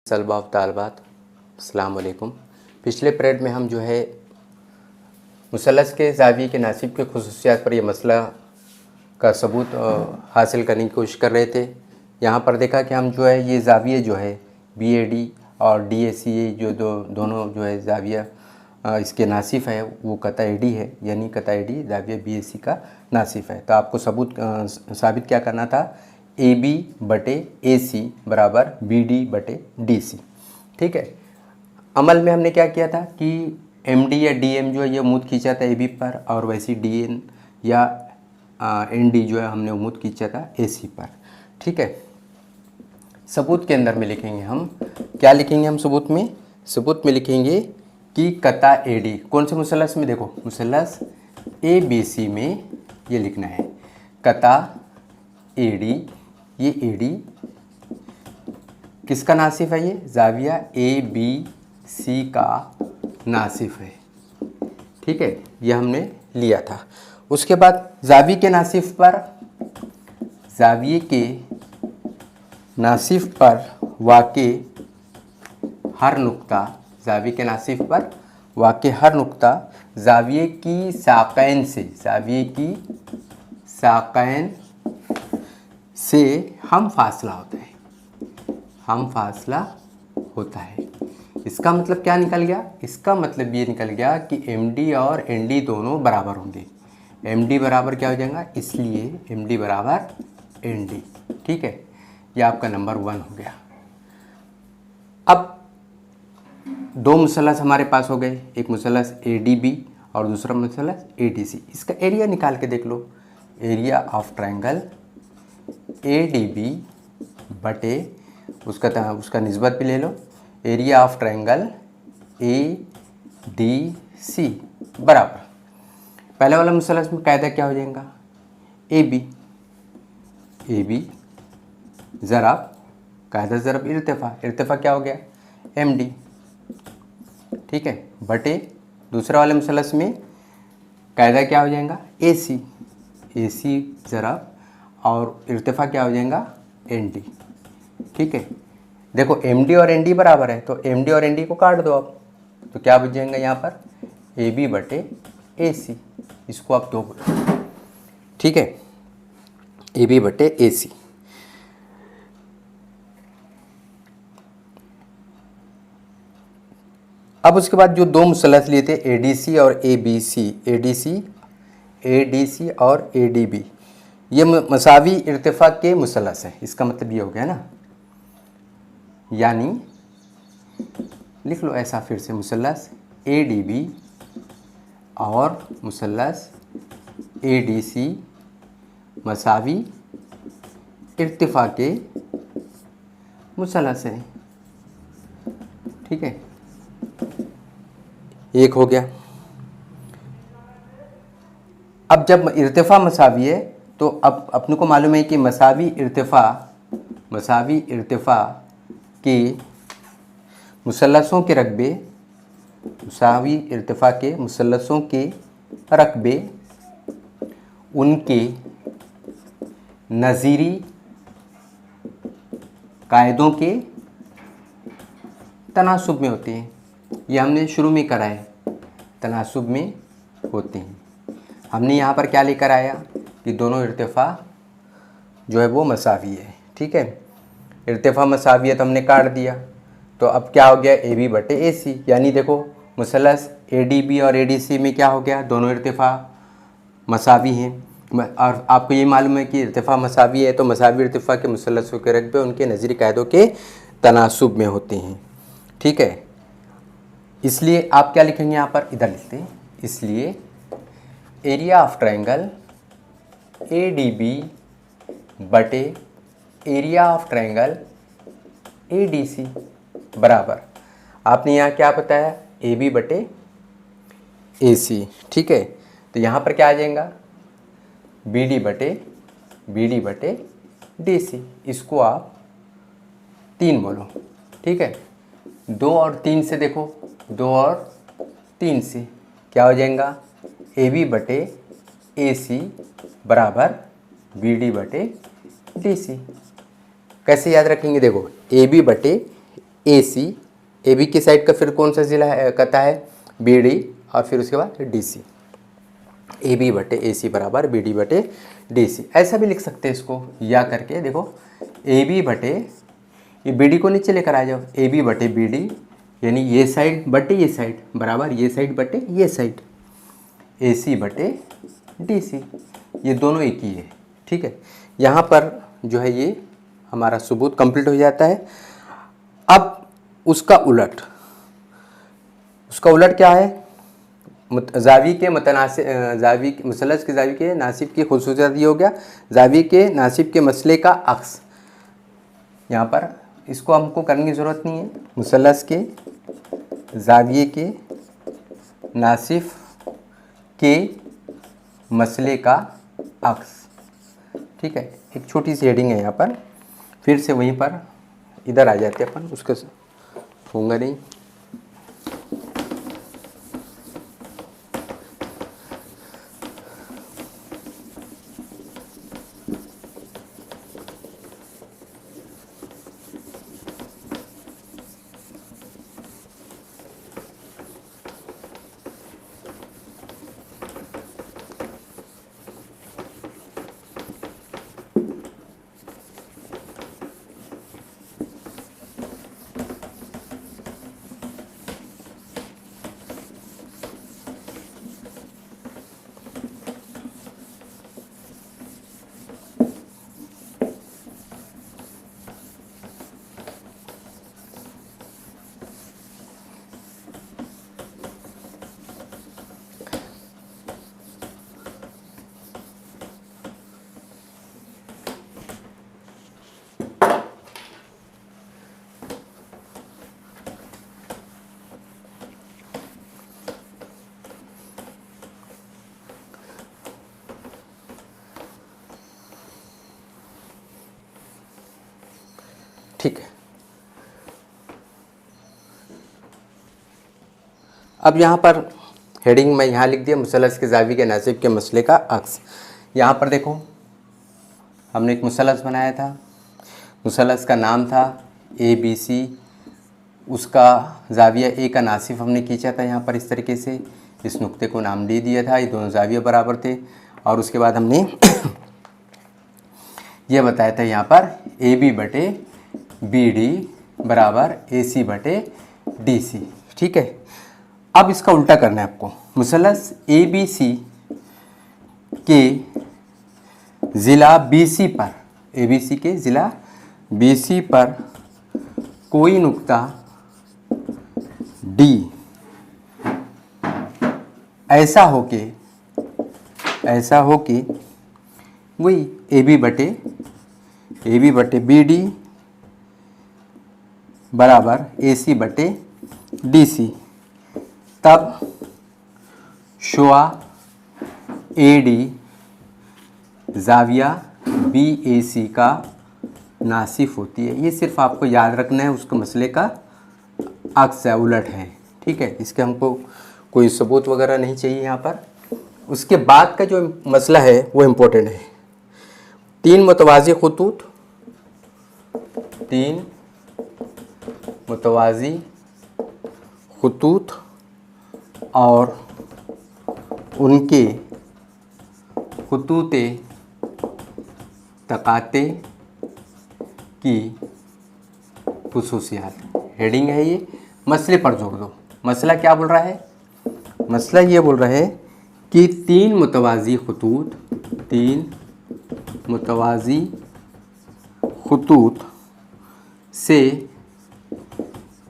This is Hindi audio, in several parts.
सलबाब तालबात अस्सलाम वालेकुम। पिछले पीरियड में हम जो है मुसल्लस के ज़ाविये के नासिब के खुसूसियात पर यह मसला का सबूत हासिल करने की कोशिश कर रहे थे। यहाँ पर देखा कि हम जो है ये ज़ाविये जो है BAD और DAC जो दोनों जो है ज़ाविया इसके नासिफ है वो कता AD है, यानी कता AD ज़ाविया BAC का नासिफ है। तो आपको सबूत साबित क्या करना था, AB बटे AC बराबर BD बटे DC। ठीक है। अमल में हमने क्या किया था कि MD या DM जो है ये उम्मीद खींचा था AB पर, और वैसे DN या ND जो है हमने उम्मीद खींचा था AC पर। ठीक है। सबूत के अंदर में लिखेंगे हम, क्या लिखेंगे हम सबूत में लिखेंगे कि कता AD कौन से मुसल्लस में, देखो मुसल्लस ABC में ये लिखना है कता AD, ये AD किसका नासिफ है, ये ज़ाविया ABC का नासिफ है। ठीक है, ये हमने लिया था। उसके बाद ज़ाविये के नासिफ पर वाक़े हर नुक्ता, ज़ाविये के नासिफ पर वाक़े हर नुक्ता ज़ाविये की साक़ैन से हम फासला होता है। इसका मतलब क्या निकल गया, इसका मतलब ये निकल गया कि MD और ND दोनों बराबर होंगे। MD बराबर क्या हो जाएगा, इसलिए MD बराबर ND। ठीक है, ये आपका नंबर 1 हो गया। अब दो मुसल्लस हमारे पास हो गए, एक मुसल्लस ADB और दूसरा मुसल्लस ADC। इसका एरिया निकाल के देख लो, एरिया ऑफ ट्रायंगल ADB बटे उसका निस्बत भी ले लो, एरिया ऑफ ट्रायंगल ADC बराबर, पहले वाला मुसल्लस में कायदा क्या हो जाएगा, AB ज़रब कायदा ज़रब इर्तिफ़ा क्या हो गया MD। ठीक है, बटे दूसरा वाले मुसल्लस में कायदा क्या हो जाएगा AC ज़रब और इर्तिफ़ा क्या हो जाएगा ND। ठीक है, देखो MD और ND बराबर है तो MD और ND को काट दो आप, तो क्या बच जाएगा यहाँ पर AB बटे AC, इसको आप 2 बोलो। ठीक है, AB बटे AC। अब उसके बाद जो दो मुसल्लस लिए थे ADC और ABC, ADC और ADB, ये मसावी इर्तिफ़ा के मुसल्लस है। इसका मतलब ये हो गया ना, यानी लिख लो ऐसा फिर से, मुसल्लस ADB और मुसल्लस ADC मसावी इर्तिफ़ा के मुसल्लस है। ठीक है, एक हो गया। अब जब इर्तिफ़ा मसावी है तो अब अपने को मालूम है कि मसावी इर्तिफ़ा के मुसल्लसों के रकबे, मसावी इर्तिफ़ा के मुसल्लसों के रकबे उनके नज़ीरी कायदों के तनासुब में होते हैं। ये हमने शुरू में करा है, तनासुब में होते हैं। हमने यहाँ पर क्या लेकर आया कि दोनों इर्तिफ़ा जो है वो मसावी है। ठीक है, इर्तिफ़ा मसावी है तो हमने काट दिया, तो अब क्या हो गया AB बटे AC, यानी देखो मुसल्लस ADB और ADC में क्या हो गया, दोनों इर्तिफ़ा मसावी हैं। और आपको ये मालूम है कि इर्तिफ़ा मसावी है तो मसावी इर्तिफ़ा के मुसल्लसों के रकबे उनके नज़री कायदों के तनासुब में होते हैं। ठीक है, इसलिए आप क्या लिखेंगे यहाँ पर, इधर लिखते हैं, इसलिए एरिया ऑफ ट्रायंगल ADB बटे एरिया ऑफ ट्रायंगल ADC बराबर, आपने यहाँ क्या बताया AB बटे AC। ठीक है, तो यहाँ पर क्या आ जाएगा BD बटे DC, इसको आप 3 बोलो। ठीक है, 2 और 3 से देखो, 2 और 3 से क्या हो जाएगा AB बटे AC बराबर BD बटे DC। कैसे याद रखेंगे, देखो AB बटे ए सी, ए बी की साइड का फिर कौन सा जिला है, कहता है बी डी, और फिर उसके बाद डी सी। ए बी बटे ए सी बराबर बी डी बटे डी सी। ऐसा भी लिख सकते हैं इसको, या करके देखो ए बी बटे, ये बी डी को नीचे लेकर आ जाओ, ए बी बटे बी डी, यानी ये साइड बटे ये साइड बराबर ये साइड बटे ये साइड, ए सी बटे डी सी, ये दोनों एक ही है। ठीक है, यहाँ पर जो है ये हमारा सबूत कंप्लीट हो जाता है। अब उसका उलट क्या है, जावी के मुसलस के जावी के नासिब की खुसूसियत ये हो गया, जावी के नासिब के मसले का अक्स। यहाँ पर इसको हमको करने की ज़रूरत नहीं है, मुसलस के जाविये के नासिब के मसले का अक्स। ठीक है, एक छोटी सी हेडिंग है यहाँ पर, फिर से वहीं पर इधर आ जाते अपन, उसको होगा नहीं। ठीक है, अब यहाँ पर हेडिंग में यहाँ लिख दिया मुसलस के जावी के नासिब के मसले का अक्स। यहाँ पर देखो हमने एक मुसलस बनाया था, मुसलस का नाम था ए बी सी, उसका जाविया ए का नासिब हमने खींचा था यहाँ पर इस तरीके से, इस नुक्ते को नाम दे दिया था, ये दोनों जाविया बराबर थे। और उसके बाद हमने यह बताया था यहाँ पर ए बी बटे बी डी बराबर ए सी बटे डी सी। ठीक है, अब इसका उल्टा करना है आपको, मुसलस ए बी सी के ज़िला बी सी पर, ए बी सी के ज़िला बी सी पर कोई नुक्ता डी ऐसा हो कि वही ए बी बटे बी डी बराबर ए सी बटे डी सी, तब शुआ ए डी जाविया बी ए सी का नासिफ होती है। ये सिर्फ आपको याद रखना है, उसके मसले का अक्स है, उलट है। ठीक है, इसके हमको कोई सबूत वगैरह नहीं चाहिए यहाँ पर। उसके बाद का जो मसला है वो इम्पोर्टेंट है, तीन मुतवाज़ी खतूत और उनके खतूते तकाते की खुसूसियात। हेडिंग है ये, मसले पर जोर दो। मसला क्या बोल रहा है? मसला ये बोल रहा है कि तीन मुतवाज़ी खतूत से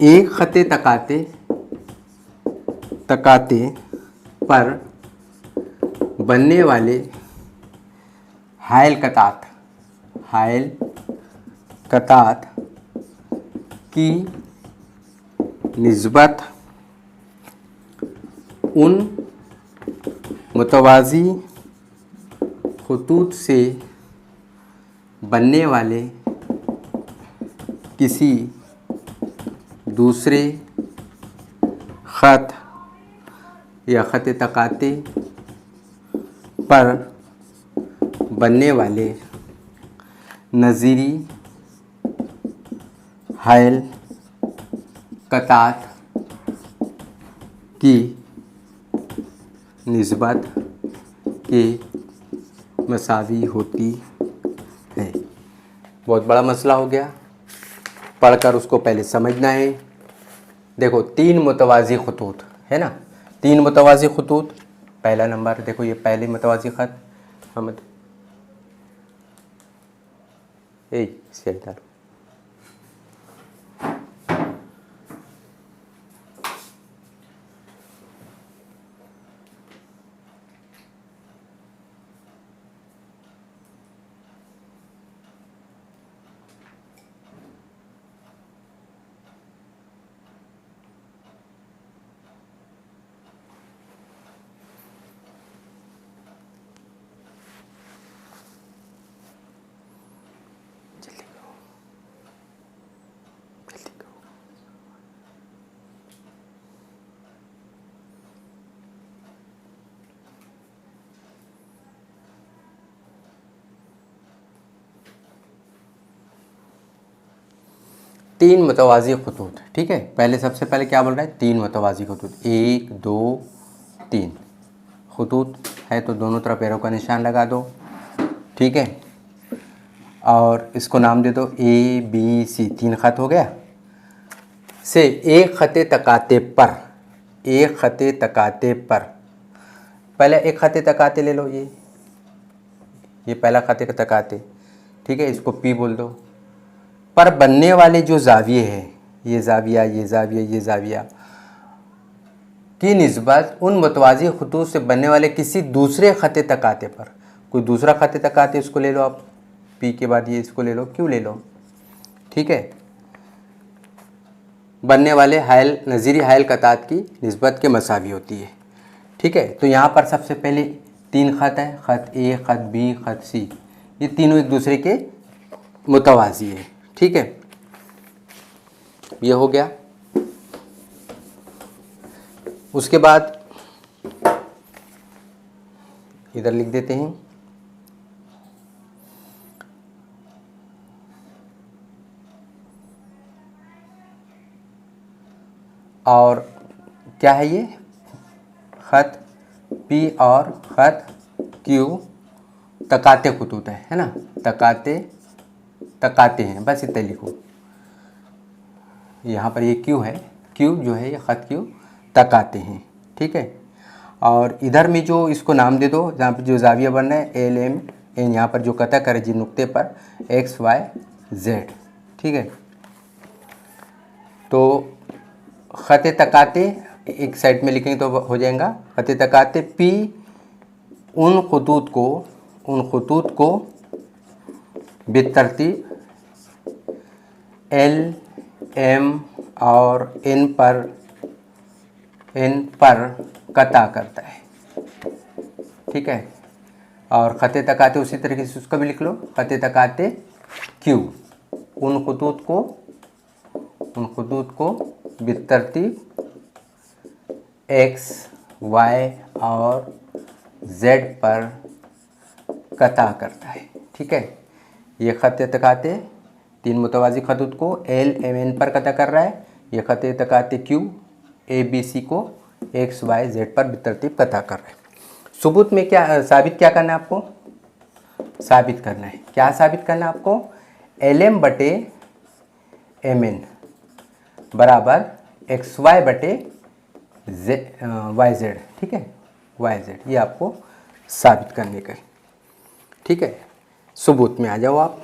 एक ख़त तकाते पर बनने वाले हायल कतात की निस्बत उन मुतवाज़ी खतूत से बनने वाले किसी दूसरे ख़त या ख़त तकाते पर बनने वाले नज़ीरी हायल कतात की निस्बत के मसावी होती है। बहुत बड़ा मसला हो गया, पढ़कर उसको पहले समझना है। देखो 3 मुतवाज़ी खतूत है ना, 3 मुतवाज़ी खतूत। पहला नंबर देखो, ये पहले मुतवाज़ी ख़त हमद डालो। तीन मुतवाज़ी खतूत, ठीक है। पहले सबसे पहले क्या बोल रहा है, 3 मुतवाज़ी खतूत, 1 2 3 खतूत है तो दोनों तरफ एरो का निशान लगा दो, ठीक है। और इसको नाम दे दो ए बी सी, 3 ख़त हो गया। से एक ख़त तकाते पर, एक ख़त तकाते पर, पहले एक ख़त तकाते ले लो, ये पहला ख़त तकाते, ठीक है। इसको पी बोल दो। पर बनने वाले जो ज़ाविये हैं, ये ज़ाविया, ये ज़ाविया, ये ज़ाविया की निस्बत उन मुतवाज़ी खतूत से बनने वाले किसी दूसरे ख़त तकाते पर, कोई दूसरा ख़त तकाते इसको ले लो आप, पी के बाद ये इसको ले लो, क्यों ले लो, ठीक है। बनने वाले हायल नज़ीरी हायल कतात की निस्बत के मसावी होती है, ठीक है। तो यहाँ पर सबसे पहले 3 ख़त है, ख़त ए, ख़त बी, ख़त सी, ये तीनों एक दूसरे के मुतवाज़ी है, ठीक है। ये हो गया। उसके बाद इधर लिख देते हैं और क्या है ये, ख़त पी और ख़त क्यू तकाते खतूत है ना, तकाते हैं, बस इतना लिखो। यहाँ पर ये क्यू है, क्यू जो है ये ख़त क्यू तकाते हैं, ठीक है। और इधर में जो इसको नाम दे दो, जहाँ पर जो ज़ाविया बन रहा है एल एम एन, यहाँ पर जो कता करे जी नुक्ते पर एक्स वाई जेड, ठीक है। तो ख़त तकाते एक साइड में लिखेंगे तो हो जाएगा, ख़त तकाते पी उन खतूत को बेतरतीब एल एम और एन पर कता करता है, ठीक है। और ख़त तकाते उसी तरीके से उसका भी लिख लो, ख़त तकाते क्यू उन खतूत को बेतरतीब एक्स वाई और जेड पर कता करता है, ठीक है। ये ख़त तकाते 3 मुतवाज़ी खतूत को एल एम एन पर कता कर रहा है, ये ख़त तकाते क्यू ए बी सी को एक्स वाई जेड पर बेतरतीब कता कर रहा है। सबूत में क्या साबित क्या करना है आपको, साबित करना है, क्या साबित करना है आपको, एल एम बटे एम एन बराबर एक्स वाई बटे वाई जेड, ठीक है, वाई जेड, ये आपको साबित करने का है, ठीक है। सबूत में आ जाओ आप।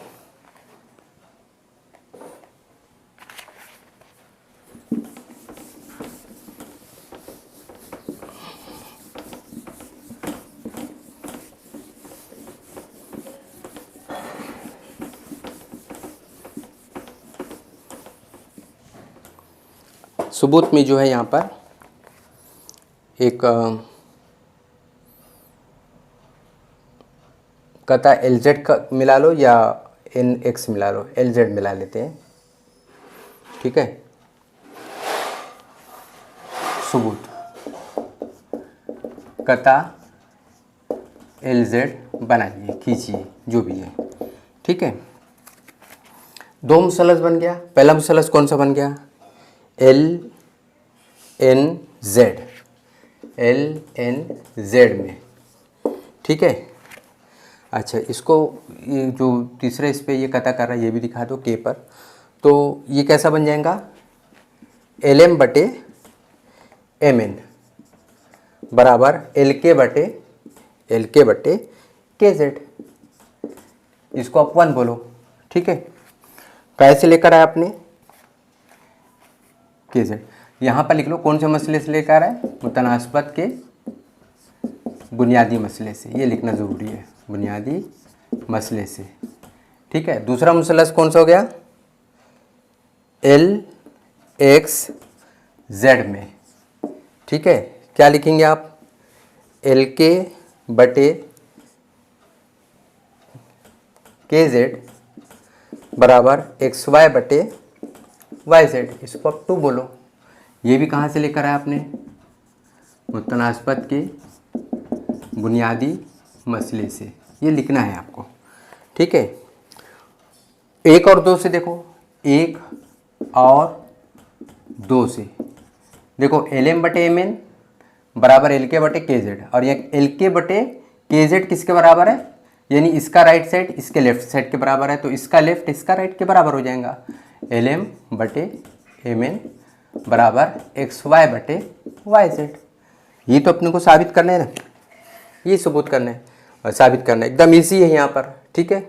सबूत में जो है यहाँ पर एक कता एल जेड का मिला लो या एन एक्स मिला लो, एल जेड मिला लेते हैं, ठीक है। सबूत कता एल जेड बनाइए, खींचिए, जो भी है, ठीक है। 2 मुसलस बन गया। पहला मुसलस कौन सा बन गया, LNZ में, ठीक है। अच्छा, इसको ये जो तीसरे इस पे ये कता कर रहा है ये भी दिखा दो K पर। तो ये कैसा बन जाएगा, LM/MN बराबर LK बटे KZ। इसको आप 1 बोलो, ठीक है। कैसे लेकर आए आपने, KZ यहाँ पर लिख लो। कौन से मसले से लेकर आए, मुतनासिबत के बुनियादी मसले से, ये लिखना ज़रूरी है, बुनियादी मसले से, ठीक है। दूसरा मुसलस कौन सा हो गया, LXZ में, ठीक है। क्या लिखेंगे आप, LK बटे KZ बराबर XY बटे YZ। इसको आप 2 बोलो। ये भी कहाँ से लेकर आए आपने, मुतनासिबत के बुनियादी मसले से, ये लिखना है आपको, ठीक है। 1 और 2 से देखो, 1 और 2 से देखो, LM/MN बराबर LK बटे KZ, और ये LK बटे KZ किसके बराबर है, यानी इसका राइट साइड इसके लेफ्ट साइड के बराबर है, तो इसका लेफ्ट इसका राइट के बराबर हो जाएगा। LM/MN बराबर XY बटे YZ। ये तो अपने को साबित करना है ना, ये सबूत करना है और साबित करना है, एकदम ईजी है यहाँ पर, ठीक है।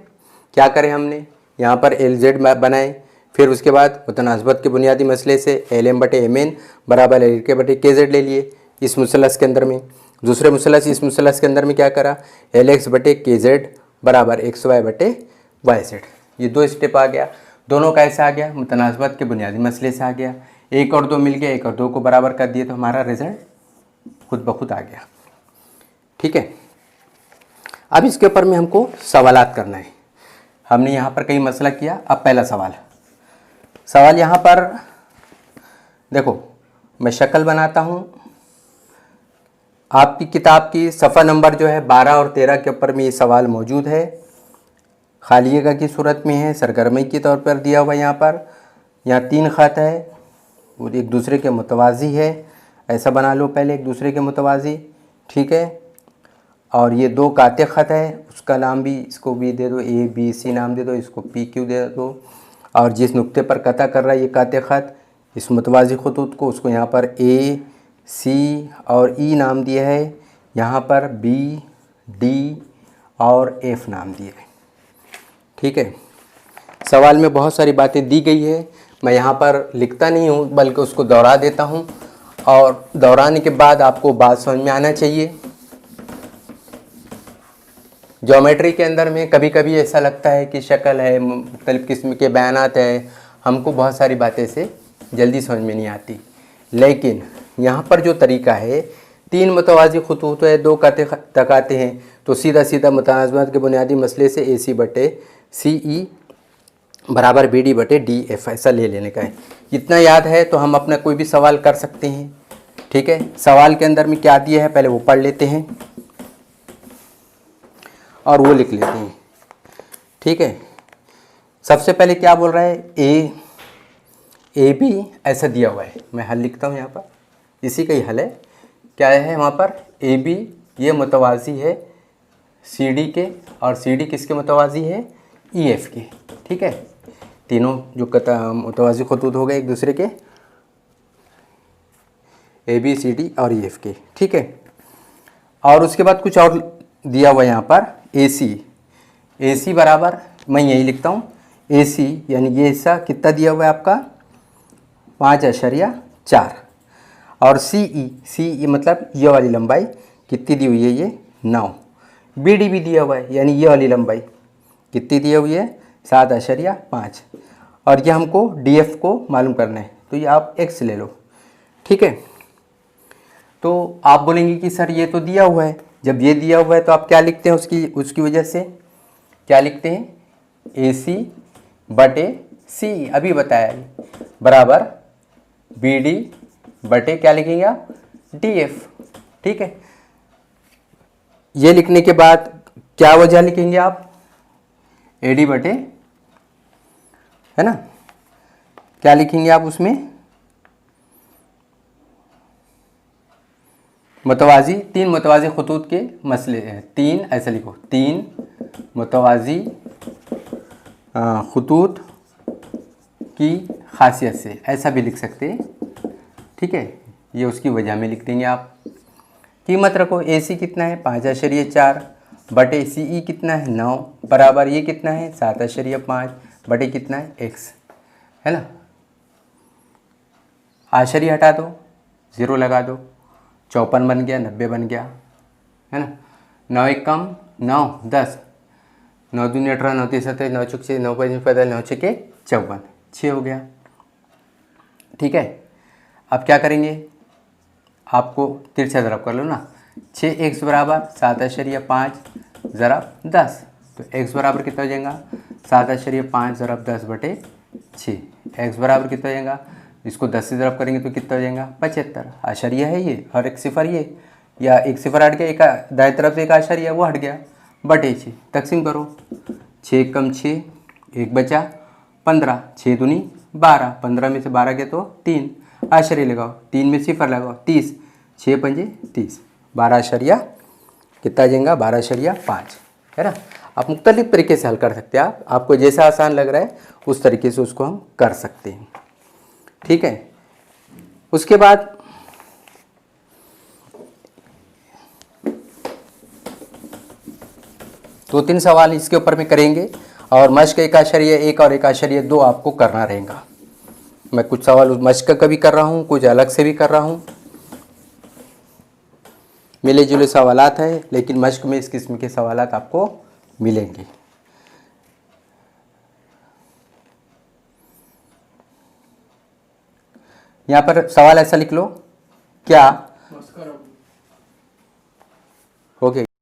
क्या करें हमने, यहाँ पर LZ बनाए, फिर उसके बाद मुतनासिबत के बुनियादी मसले से LM/MN बराबर LK बटे KZ ले लिए इस मुसलस के अंदर में। दूसरे मुसलस, इस मुसलस के अंदर में क्या करा, LX बटे KZ बराबर XY बटे YZ। ये 2 स्टेप आ गया। दोनों कैसे आ गया, मुतनासिबत के बुनियादी मसले से आ गया। 1 और 2 मिल गया, 1 और 2 को बराबर कर दिए तो हमारा रिजल्ट खुद ब खुद आ गया, ठीक है। अब इसके ऊपर में हमको सवालात करना है। हमने यहाँ पर कई मसला किया। अब पहला सवाल यहाँ पर देखो, मैं शक्ल बनाता हूँ। आपकी किताब की सफ़ा नंबर जो है 12 और 13 के ऊपर में ये सवाल मौजूद है, खाली जगह की सूरत में है, सरगर्मी के तौर पर दिया हुआ। यहाँ पर 3 ख़त है, वो एक दूसरे के मुतवाज़ी है, ऐसा बना लो पहले, एक दूसरे के मुतवाज़ी, ठीक है। और ये 2 काते ख़त है, उसका नाम भी, इसको भी दे दो ABC नाम दे दो, इसको PQ दे दो। और जिस नुक्ते पर कता कर रहा है ये काते ख़त, इस मुतवाज़ी खतूत को, उसको यहाँ पर AC और E नाम दिया है, यहाँ पर B, D और F नाम दिया है, ठीक है। सवाल में बहुत सारी बातें दी गई है, मैं यहाँ पर लिखता नहीं हूँ बल्कि उसको दोहरा देता हूँ, और दोहराने के बाद आपको बात समझ में आना चाहिए। ज्योमेट्री के अंदर में कभी कभी ऐसा लगता है कि शक्ल है, मुख्तलिफ़ किस्म के बयानात हैं, हमको बहुत सारी बातें से जल्दी समझ में नहीं आती। लेकिन यहाँ पर जो तरीका है, 3 मुतवाज़ी खतूत है, 2 तकाते हैं, तो सीधा सीधा मुतनासिबत के बुनियादी मसले से AC बटे CE बराबर BD बटे DF ऐसा ले लेने का है। इतना याद है तो हम अपना कोई भी सवाल कर सकते हैं, ठीक है। सवाल के अंदर में क्या दिया है पहले वो पढ़ लेते हैं और वो लिख लेते हैं, ठीक है। सबसे पहले क्या बोल रहा है, AB ऐसा दिया हुआ है, मैं हल लिखता हूँ यहाँ पर, इसी का ही हल है। क्या है वहाँ पर, AB ये मुतवाज़ी है CD के, और CD किसके मुतवाज़ी है, EF के, ठीक है। तीनों जो मुतवाज़ी खतूत हो गए एक दूसरे के, AB CD और EF के, ठीक है। और उसके बाद कुछ और दिया हुआ यहाँ पर, AC बराबर, मैं यही लिखता हूँ AC, यानी ये हिस्सा कितना दिया हुआ है आपका 5.4, और CE मतलब ये वाली लंबाई कितनी दी हुई है, ये 9। BD भी दिया हुआ है, यानी ये वाली लंबाई कितनी दी हुई है 7.5, और ये हमको DF को मालूम करना है, तो ये आप X ले लो, ठीक है। तो आप बोलेंगे कि सर ये तो दिया हुआ है, जब ये दिया हुआ है तो आप क्या लिखते हैं, उसकी वजह से क्या लिखते हैं, AC बटे CE, अभी बताया, बराबर BD बटे क्या लिखेंगे आप, DF, ठीक है। ये लिखने के बाद क्या वजह लिखेंगे आप, AD बटे, है ना, क्या लिखेंगे आप उसमें, मुतवाज़ी, 3 मुतवाज़ी खतूत के मसले हैं। 3 ऐसा लिखो, 3 मुतवाज़ी खतूत की खासियत से, ऐसा भी लिख सकते हैं, ठीक है। ये उसकी वजह में लिख देंगे आप। कीमत रखो, AC कितना है 5.4 बटे CE कितना है 9 बराबर ये कितना है 7.5 बटे कितना है X, है ना। आशरी हटा दो, 0 लगा दो, 54 बन गया, 90 बन गया, है ना। 9 एक कम 9 10, 9 दूनी 18, 9 तीन 27, 9 चौक 6, 9 5 पैंतालीस, 9 6 के 54, 6 हो गया, ठीक है। अब क्या करेंगे, आपको तिरछा ज़रब कर लो ना। 6x बराबर 7.5 ज़रब 10, तो x बराबर कितना हो जाएगा 7.5 ज़रब 10 बटे 6। x बराबर कितना हो जाएगा, इसको 10 से ज़रब करेंगे तो कितना हो जाएगा 75। आशरिया है ये, हर एक सिफर ये, या एक सिफर हट गया, एक दाएं तरफ से एक आशरिया वो हट गया, बटे 6 तकसीम करो। 6 कम 6, 1 बचा 15, 6 दूनी 12, 15 में से 12 गया तो 3, आशरिया लगाओ, 3 में सिफर लगाओ 30, 6 पंजे 30, 12 कितना आ जाएगा 12.5, है ना। आप मुख्तलिफ तरीके से हल कर सकते हैं, आपको जैसा आसान लग रहा है उस तरीके से उसको हम कर सकते हैं, ठीक है। उसके बाद दो तीन सवाल इसके ऊपर में करेंगे, और मश्क 1.1 और 1.2 आपको करना रहेगा। मैं कुछ सवाल मश्क का भी कर रहा हूँ, कुछ अलग से भी कर रहा हूँ, मिले जुले सवालात है, लेकिन मश्क में इस किस्म के सवालात आपको मिलेंगे। यहाँ पर सवाल ऐसा लिख लो, क्या ओके